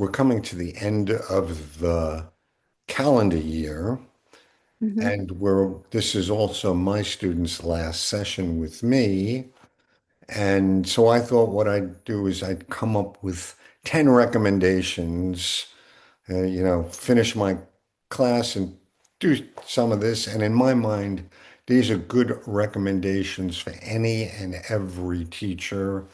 we're coming to the end of the calendar year, Mm-hmm. and this is also my students' last session with me. And so I thought what I'd do is I'd come up with 10 recommendations, finish my class and do some of this. And in my mind, these are good recommendations for any and every teacher.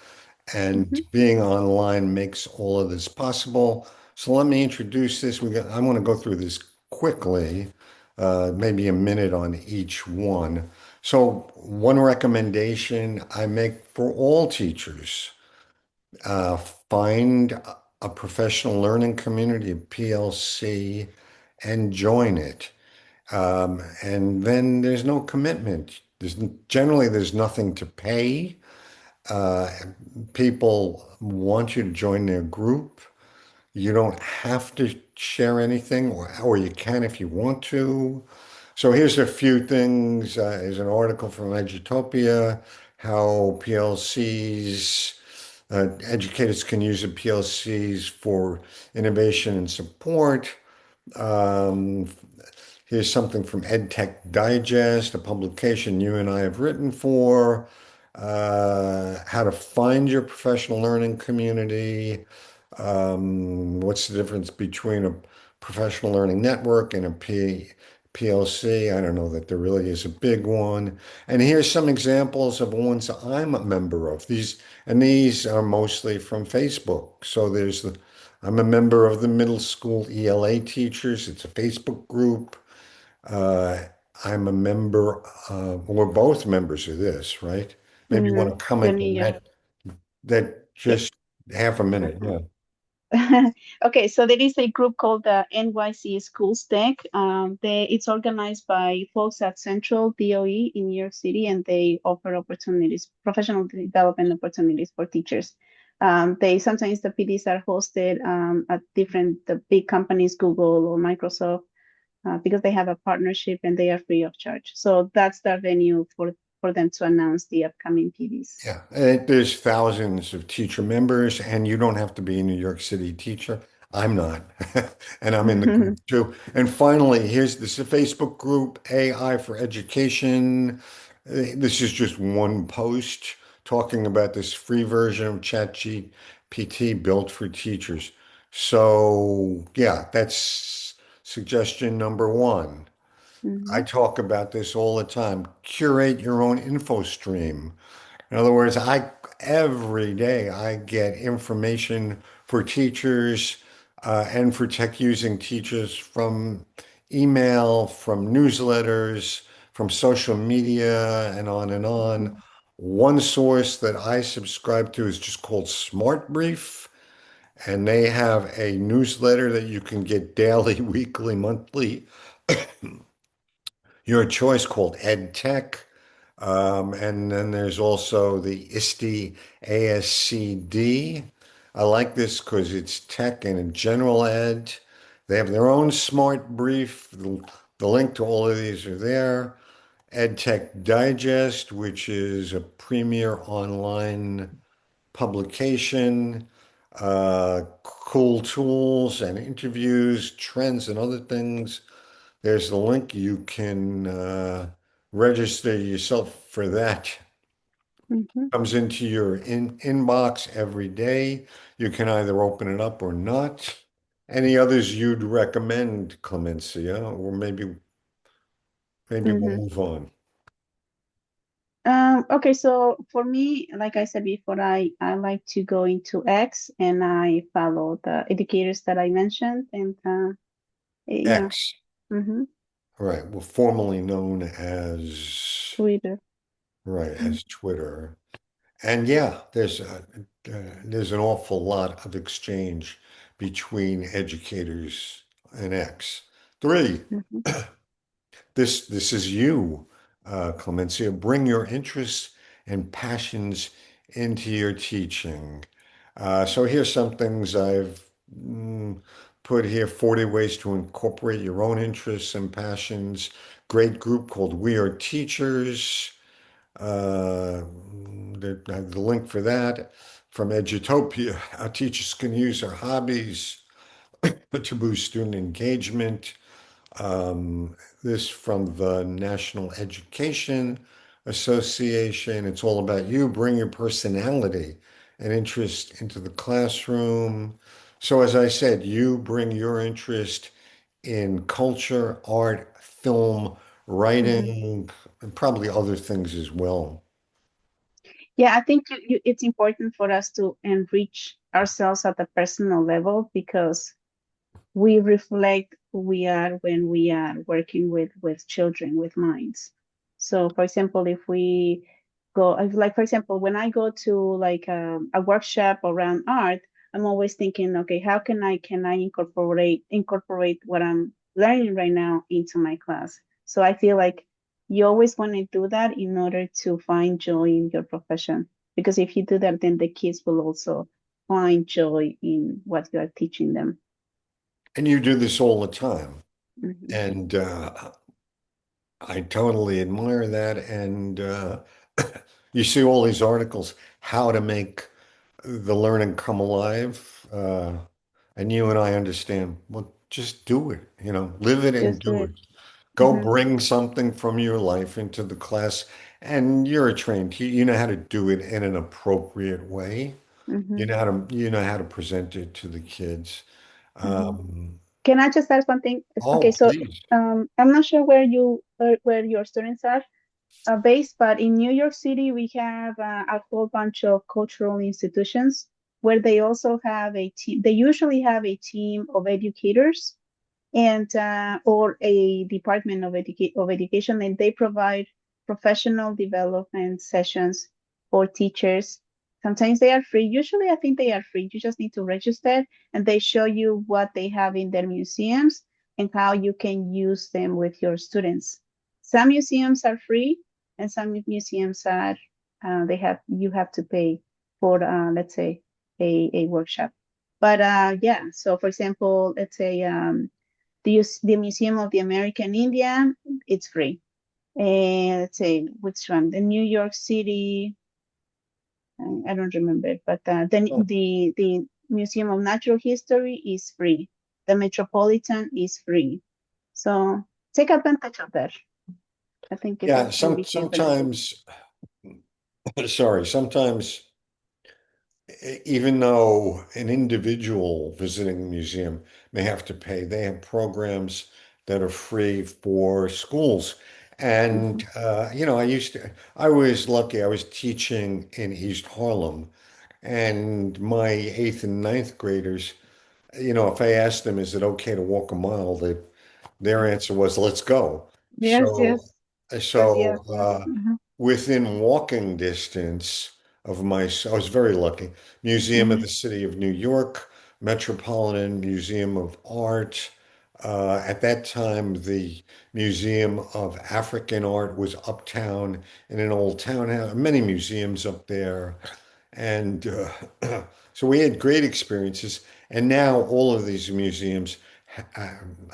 And Mm-hmm. being online makes all of this possible. So let me introduce this. I want to go through this quickly, maybe a minute on each one. So one recommendation I make for all teachers, find a professional learning community, a PLC, and join it. And then there's no commitment. There's nothing to pay. Uh, People want you to join their group. You don't have to share anything, or you can if you want to. So here's a few things. There's an article from Edutopia, how PLCs, educators can use the PLCs for innovation and support. Um, Here's something from EdTech Digest, a publication you and I have written for, how to find your professional learning community. What's the difference between a professional learning network and a PLC? I don't know that there really is a big one. And here's some examples of ones I'm a member of. These are mostly from Facebook. I'm a member of the middle school ELA teachers. It's a Facebook group. Uh, I'm a member, we're both members of this, right? Maybe you want to Let comment on me, that yeah. just half a minute. Yeah. Okay, so there is a group called the NYC Schools Tech. It's organized by folks at Central DOE in New York City, and they offer opportunities, professional development opportunities for teachers. They sometimes the PDs are hosted at different the big companies, Google or Microsoft, because they have a partnership and they are free of charge. So that's the venue for them to announce the upcoming PDs. Yeah. There's thousands of teacher members, and you don't have to be a New York City teacher. I'm not. And I'm in the group too. And finally, this is a Facebook group, AI for Education. This is just one post talking about this free version of ChatGPT built for teachers. So, yeah, that's suggestion number one. I Mhm. talk about this all the time. Curate your own info stream. In other words, every day I get information for teachers and for tech using teachers from email, from newsletters, from social media, and on and on. One source that I subscribe to is just called Smart Brief, and they have a newsletter that you can get daily, weekly, monthly, your choice called EdTech. And then there's also the ISTE ASCD. I like this because it's tech and in general ed. They have their own smart brief. The link to all of these are there. EdTech Digest, which is a premier online publication, cool tools and interviews, trends, and other things. There's the link. You can register yourself for that. Mhm. Comes into your inbox every day. You can either open it up or not. Any others you'd recommend, Clemencia, or maybe we'll Mhm. move on. Okay, so for me, like I said before, I like to go into X and I follow the educators that I mentioned, and yeah, X, mm-hmm. right, well, formerly known as Twitter. right Mm-hmm. as Twitter. And yeah, there's an awful lot of exchange between educators and X. Three, Mm-hmm. this is you, Clemencia. Bring your interests and passions into your teaching. So here's some things I've put here: 40 ways to incorporate your own interests and passions. Great group called We Are Teachers. Uh, the link for that from Edutopia. Our teachers can use our hobbies. but to boost student engagement. Um, this from the National Education Association. It's all about you. Bring your personality and interest into the classroom. So, as I said, you bring your interest in culture, art, film, Mhm. writing, and probably other things as well. Yeah, I think it's important for us to enrich ourselves at a personal level because we reflect who we are when we are working with children with minds. So for example, if we go like for example when I go to like a workshop around art, I'm always thinking, okay, how can I incorporate what I'm learning right now into my class. So I feel like you always want to do that in order to find joy in your profession, because if you do that, then the kids will also find joy in what you are teaching them. And you do this all the time. Mhm. And I totally admire that. And you see all these articles, how to make the learning come alive. And you and I understand, well, just do it, live it and Just do do it. it. Go Hmm. bring something from your life into the class. And you're a trained, you know how to do it in an appropriate way. Hmm. You know how to present it to the kids. Hmm. Um, Can I just ask one thing? Okay, oh, so please. I'm not sure where your students are based, but in New York City we have a whole bunch of cultural institutions where they also have a team. They usually have a team of educators and or a department of education, and they provide professional development sessions for teachers. Sometimes they are free. Usually I think they are free. You just need to register, and they show you what they have in their museums and how you can use them with your students. Some museums are free, and some museums are they have you have to pay for let's say a workshop. But yeah, so for example, let's say the Museum of the American Indian, it's free. And let's say which one? The New York City, I don't remember, but the Museum of Natural History is free. The Metropolitan is free. So take advantage of that. I think it Yeah, can be beneficial. sometimes, sorry, sometimes even though an individual visiting a museum may have to pay, they have programs that are free for schools. Hmm. And, I was lucky, I was teaching in East Harlem, and my eighth and ninth graders, if I asked them, is it okay to walk a mile, their answer was, let's go. Yes, So, yes, because so yes, yes. within walking distance of I was very lucky. Museum of Hmm. the City of New York, Metropolitan Museum of Art. At that time, the Museum of African Art was uptown in an old townhouse. Many museums up there. And so we had great experiences. And now all of these museums,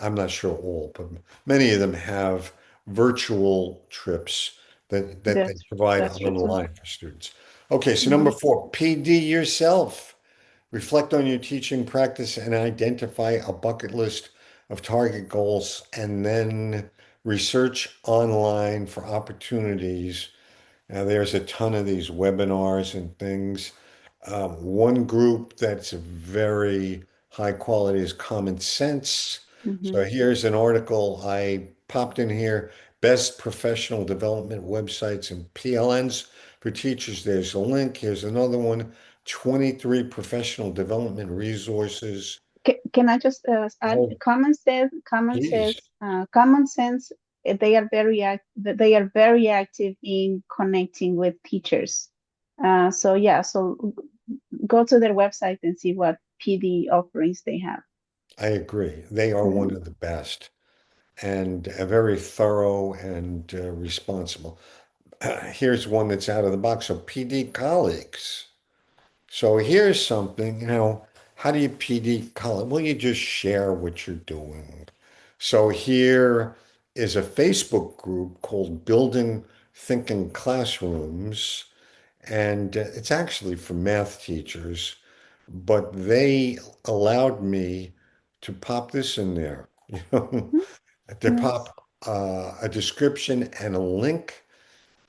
I'm not sure all, but many of them have virtual trips that they provide That's true too. online for students. Okay, so number Hmm. 4, PD yourself. Reflect on your teaching practice and identify a bucket list of target goals, and then research online for opportunities. Now, there's a ton of these webinars and things. One group that's very high quality is Common Sense. Hmm. So here's an article I popped in here, Best Professional Development Websites and PLNs for Teachers. There's a link. Here's another one, 23 professional development resources. Can I just add? Oh, please. Common sense. They are they are very active in connecting with teachers. So yeah, so go to their website and see what PD offerings they have. I agree. They are one Mhm. of the best and very thorough and responsible. Here's one that's out of the box. So PD colleagues. So here's something, how do you PD colleague? Well, you just share what you're doing. So here is a Facebook group called Building Thinking Classrooms, and it's actually for math teachers, but they allowed me to pop this in there, you know, Mhm. to Yes. pop a description and a link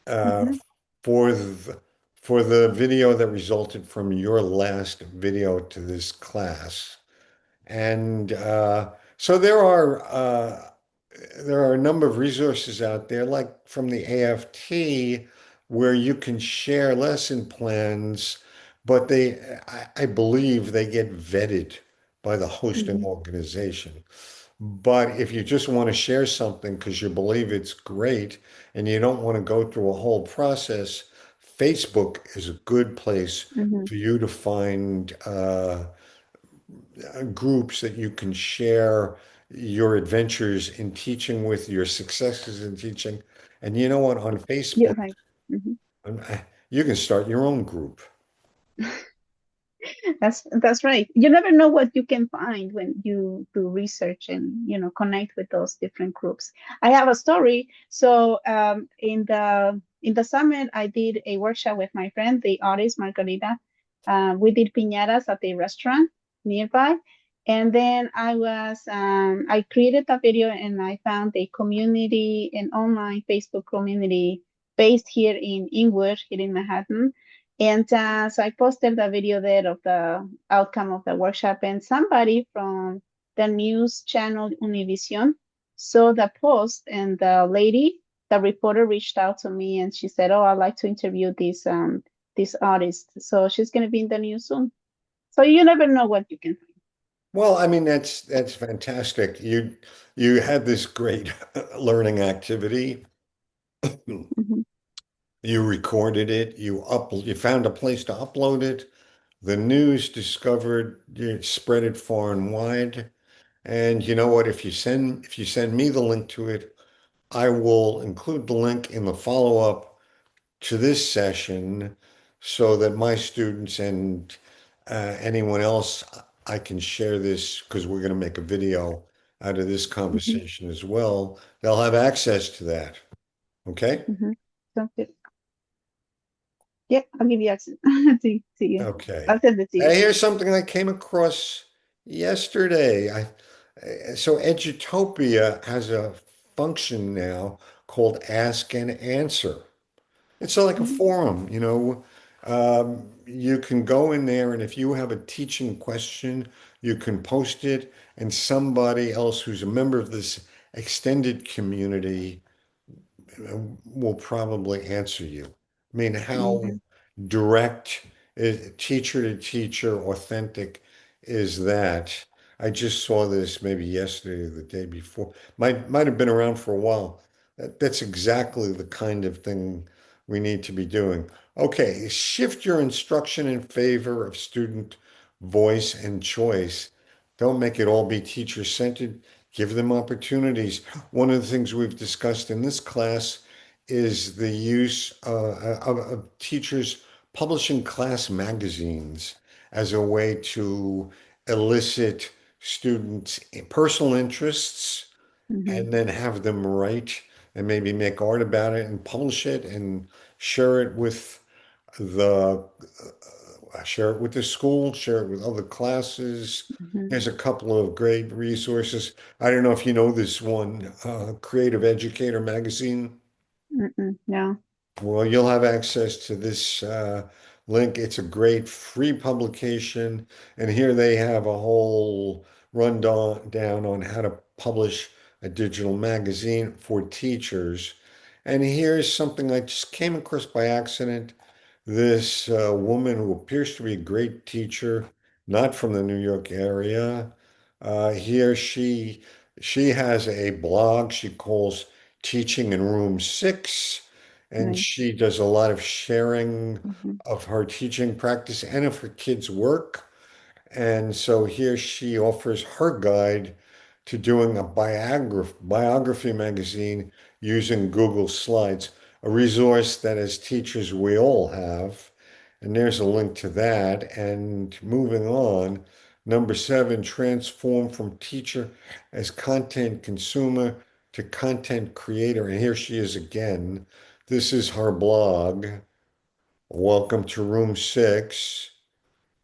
uh, Hmm. for the video that resulted from your last video to this class. And so there are a number of resources out there, like from the AFT, where you can share lesson plans, but I believe they get vetted by the hosting Hmm. organization. But if you just want to share something because you believe it's great and you don't want to go through a whole process, Facebook is a good place Hmm. for you to find groups that you can share your adventures in teaching with, your successes in teaching. And you know what? On You're Facebook, right. Hmm. um, you can start your own group. That's right. You never know what you can find when you do research and connect with those different groups. I have a story. So in the summer, I did a workshop with my friend, the artist Margarita. We did piñatas at a restaurant nearby, and then I created a video and I found a community, an online Facebook community based here in Inwood, here in Manhattan, and so I posted a video there of the outcome of the workshop, and somebody from the news channel Univision saw the post, and the reporter, reached out to me, and she said, "Oh, I'd like to interview this artist." So she's going to be in the news soon. So you never know what you can Well, I mean, that's fantastic. You had this great learning activity. find. You recorded it, you found a place to upload it. The news discovered it, spread it far and wide. And you know what? If you send me the link to it, I will include the link in the follow-up to this session so that my students and anyone else I can share this because we're going to make a video out of this Hmm. conversation as well. They'll have access to that. Okay? Hmm. So good. Yeah, I'll give you access to you. Okay. I'll send it to you. Here's something I came across yesterday. So Edutopia has a function now called Ask and Answer. It's like a Mhm. forum, you know. You can go in there, and if you have a teaching question, you can post it, and somebody else who's a member of this extended community will probably answer you. I mean, how Mhm. direct, teacher to teacher, authentic is that? I just saw this maybe yesterday or the day before. Might have been around for a while. That's exactly the kind of thing we need to be doing. Okay, shift your instruction in favor of student voice and choice. Don't make it all be teacher-centered. Give them opportunities. One of the things we've discussed in this class is the use of teachers publishing class magazines as a way to elicit students' personal interests Mhm. and then have them write and maybe make art about it and publish it and share it with the share it with the school, share it with other classes. Mhm. There's a couple of great resources. I don't know if you know this one, Creative Educator magazine. Mm-mm. No. Well, you'll have access to this link. It's a great free publication, and here they have a whole rundown down on how to publish a digital magazine for teachers. And here's something I just came across by accident. This woman who appears to be a great teacher, not from the New York area, here she has a blog she calls Teaching in Room 6, and Right. she does a lot of sharing Mhm. of her teaching practice and of her kids' work. And so here she offers her guide to doing a biography magazine using Google Slides, a resource that as teachers we all have. And there's a link to that. And moving on, number 7, transform from teacher as content consumer to content creator. And here she is again. This is her blog. Welcome to Room 6.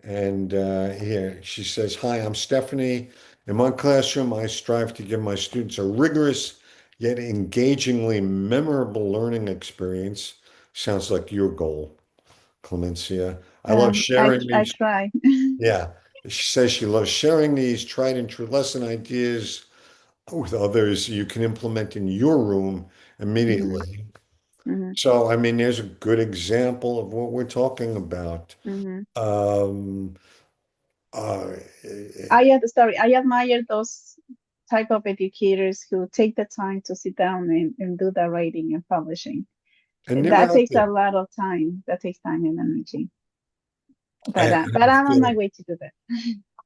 And here she says, "Hi, I'm Stephanie, In my classroom, I strive to give my students a rigorous yet engagingly memorable learning experience. Sounds like your goal, Clemencia. I love sharing I these. try. Yeah. She says she loves sharing these tried and true lesson ideas with others you can implement in your room Hmm. immediately. Hmm. So, I mean, there's a good example of what we're talking about. Hmm. Um, uh, I admire those type of educators who take the time to sit down and do the writing and publishing. and they're That out takes a there. lot of time. That takes time and energy. I But have a I'm on my feeling. way to do that.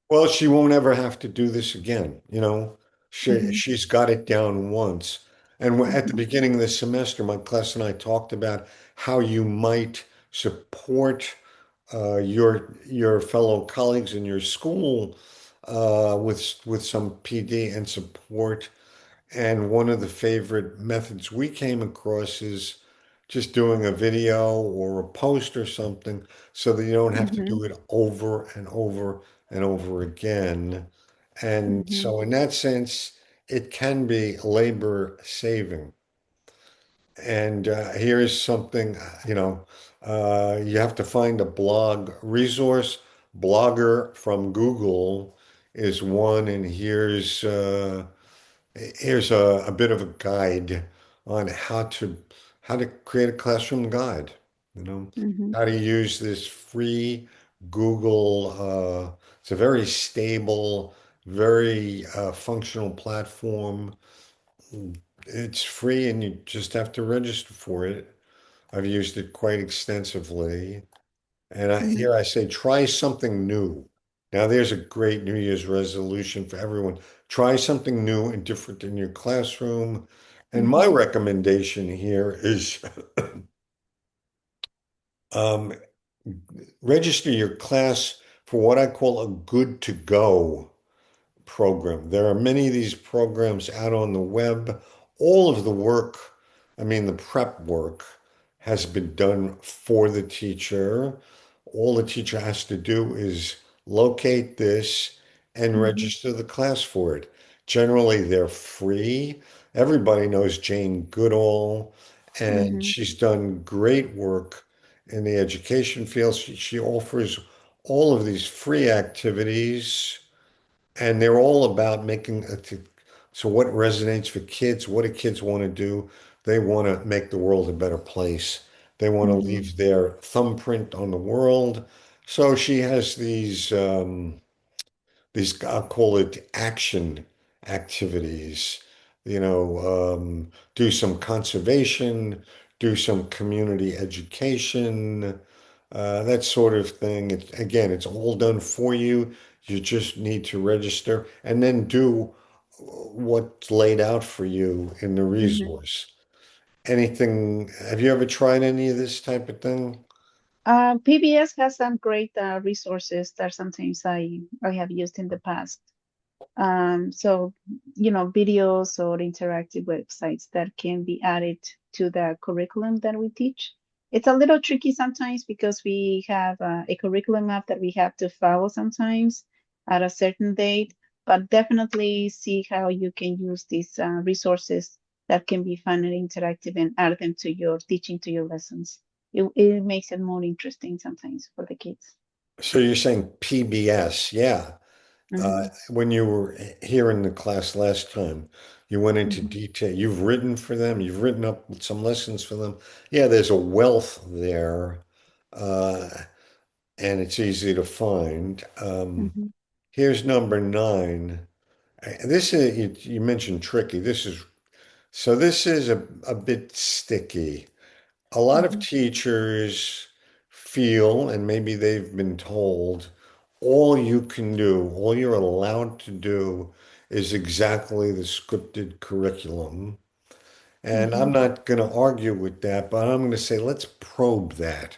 Well, she won't ever have to do this again, you know. Hmm. She's got it down once. And at the Hmm. beginning of the semester, my class and I talked about how you might support your fellow colleagues in your school with some PD and support. And one of the favorite methods we came across is just doing a video or a post or something so that you don't have to Hmm. do it over and over and over again. And Hmm. so, in that sense, it can be labor saving. And here's something, you have to find a blog resource. Blogger from Google is one, and here's a bit of a guide on how to create a classroom guide, you know, Hmm. how to use this free Google. It's a very stable, very functional platform. It's free and you just have to register for it. I've used it quite extensively. And Hmm. here I say, try something new. Now, there's a great New Year's resolution for everyone. Try something new and different in your classroom. And my Hmm. recommendation here is um, register your class for what I call a good to go program. There are many of these programs out on the web. All of the work, I mean, the prep work has been done for the teacher. All the teacher has to do is locate this and Hmm. register the class for it. Generally, they're free. Everybody knows Jane Goodall, and Hmm. she's done great work in the education field. She offers all of these free activities and they're all about so what resonates for kids? What do kids want to do? They want to make the world a better place. They want to Hmm. leave their thumbprint on the world. So she has these I'll call it action activities. You know, do some conservation, do some community education, that sort of thing. Again, it's all done for you. You just need to register and then do what's laid out for you in the Hmm. resource. Anything, have you ever tried any of this type of thing? PBS has some great resources that sometimes I have used in the past. So, videos or interactive websites that can be added to the curriculum that we teach. It's a little tricky sometimes because we have a curriculum map that we have to follow sometimes at a certain date, but definitely see how you can use these resources that can be fun and interactive and add them to your teaching, to your lessons. It makes it more interesting sometimes for the kids. So you're saying PBS, yeah. Hmm. When you were here in the class last time, you went into Hmm. detail. You've written for them, you've written up some lessons for them. Yeah, there's a wealth there, uh, and it's easy to find. Hmm. Here's number 9. This is, you mentioned tricky. This is a bit sticky. A lot of Hmm. teachers feel, and maybe they've been told, all you can do, all you're allowed to do is exactly the scripted curriculum. And Hmm. I'm not going to argue with that, but I'm going to say, let's probe that.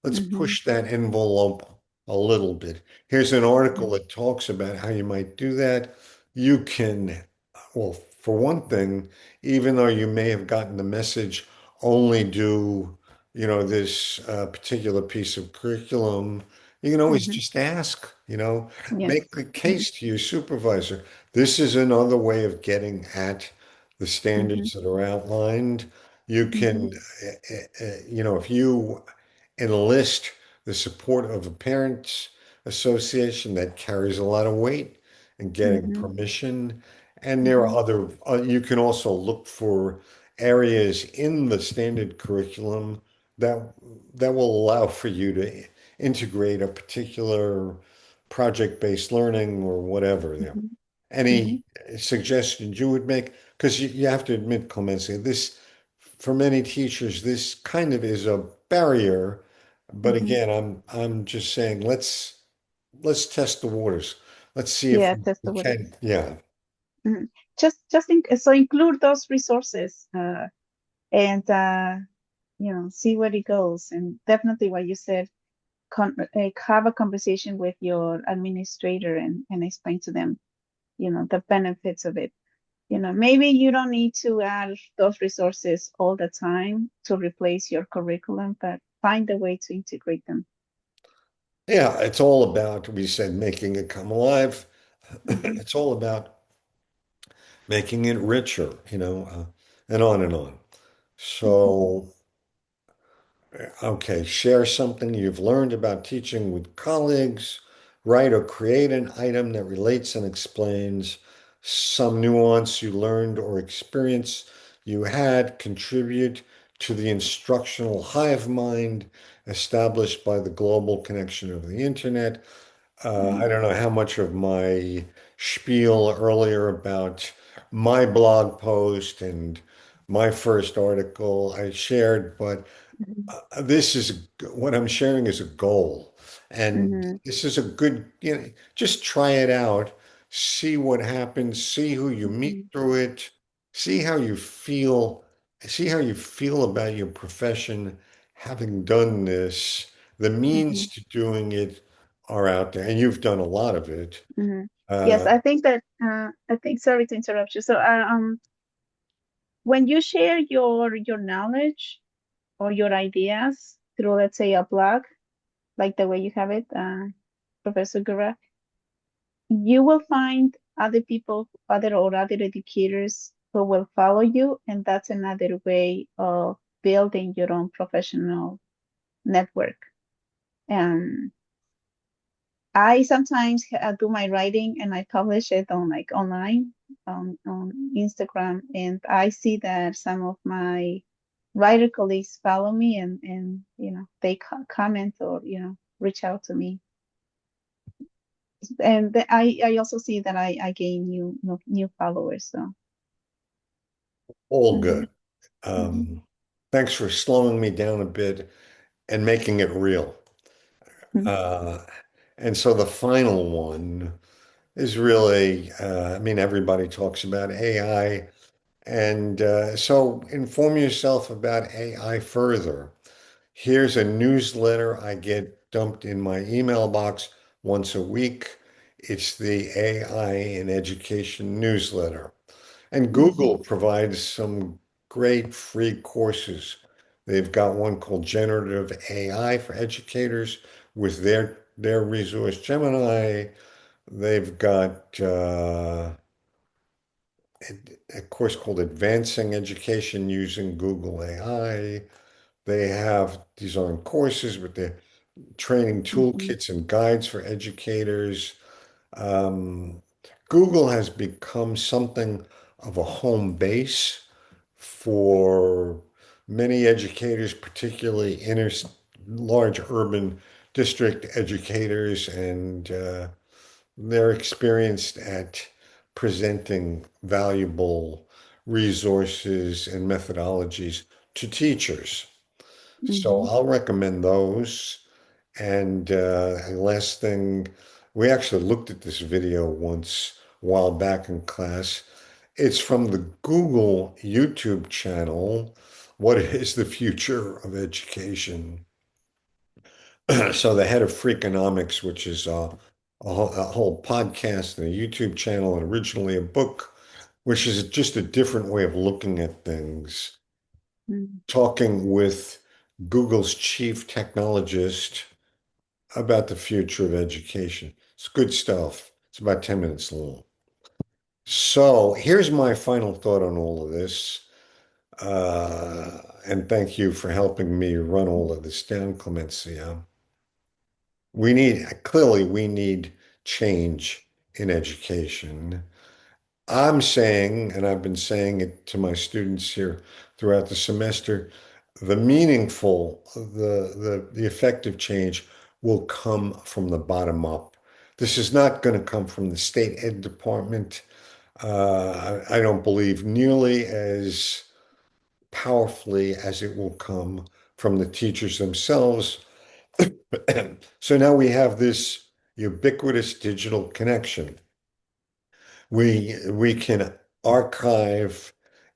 Let's Hmm. push that envelope a little bit. Here's an article that talks about how you might do that. You can, well, for one thing, even though you may have gotten the message, only do, this particular piece of curriculum, You can always Hmm. just ask, make Yes. the Hmm. case to your supervisor. This is another way of getting at the Hmm. standards that are outlined. You Hmm. can, if you enlist the support of a parents association, that carries a lot of weight in getting Hmm. permission. And there are Hmm. other, you can also look for areas in the standard curriculum that that will allow for you to integrate a particular project-based learning or whatever there. Hmm. Hmm. Any suggestions you would make? Because you have to admit, Clemencia, this, for many teachers, this kind of is a barrier. But Hmm. again, I'm just saying, let's test the waters. Let's see if Yeah, test we the water. can. Yeah. Mhm. Just so include those resources, and see where it goes. And definitely what you said, have a conversation with your administrator and explain to them, the benefits of it. Maybe you don't need to add those resources all the time to replace your curriculum, but find a way to integrate them. Yeah, it's all about, we said, making it come alive. Hmm. It's all about making it richer, and on and on. Hmm. So, okay, share something you've learned about teaching with colleagues. Write or create an item that relates and explains some nuance you learned or experience you had. Contribute to the instructional hive mind established by the global connection of the internet. Hmm. I don't know how much of my spiel earlier about my blog post and my first article I shared, but this is what I'm sharing is a goal. And Hmm. this is a good, just try it out, see what happens, see who you meet Hmm. through it, see see how you feel about your profession having done this. The Hmm. means to doing it are out there, and you've done a lot of it. Hmm. Yes, Uh, I think, sorry to interrupt you. So, when you share your knowledge or your ideas through, let's say, a blog, like the way you have it, Professor Gura, you will find other people, other educators who will follow you, and that's another way of building your own professional network. And I sometimes do my writing and I publish it on, like, online on Instagram, and I see that some of my writer colleagues follow me, and they comment or reach out to me, and I also see that I gain new followers. So. all Mhm. good. Mhm. Um, Thanks for slowing me down a bit and making it real. Mhm. Uh, and so the final one is really, I mean, everybody talks about AI. And so inform yourself about AI further. Here's a newsletter I get dumped in my email box once a week. It's the AI in Education newsletter. And Mhm. Google provides some great free courses. They've got one called Generative AI for Educators with their resource Gemini. They've got a course called Advancing Education Using Google AI. They have these aren't courses, but they're training Mhm. toolkits and guides for educators. Um, Google has become something of a home base for many educators, particularly large urban district educators, and they're experienced at presenting valuable resources and methodologies to teachers. So Mhm. I'll recommend those. And last thing, we actually looked at this video once a while back in class. It's from the Google YouTube channel. What is the future of education? So the head of Freakonomics, which is a whole podcast and a YouTube channel, and originally a book, which is just a different way of looking at things, Mhm. talking with Google's chief technologist about the future of education. It's good stuff. It's about 10 minutes long. So here's my final thought on all of this. And thank you for helping me run all of this down, Clemencia. Clearly, we need change in education. I'm saying, and I've been saying it to my students here throughout the semester, the effective change will come from the bottom up. This is not going to come from the state ed department. I don't believe nearly as powerfully as it will come from the teachers themselves. So now we have this ubiquitous digital connection. We can archive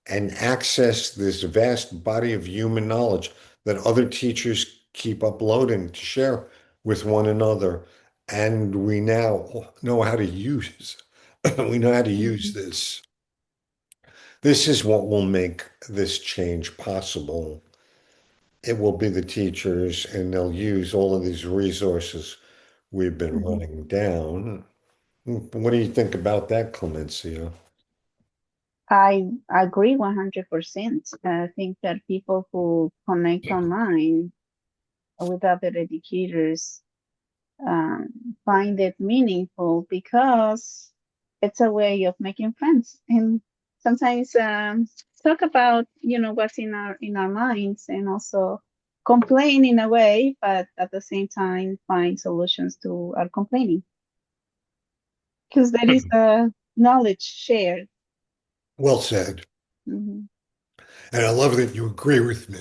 and access this vast body of human knowledge that other teachers keep uploading to share with one another. And we now know how to use we know how to use Mhm. this. This is what will make this change possible. It will be the teachers, and they'll use all of these resources we've been Mhm. running down. What do you think about that, Clemencia? I agree 100%. I think that people who connect online with other educators find it meaningful because it's a way of making friends and sometimes talk about what's in our minds and also complain in a way, but at the same time find solutions to our complaining because there is the knowledge shared. Well said. Mhm. And I love that you agree with me.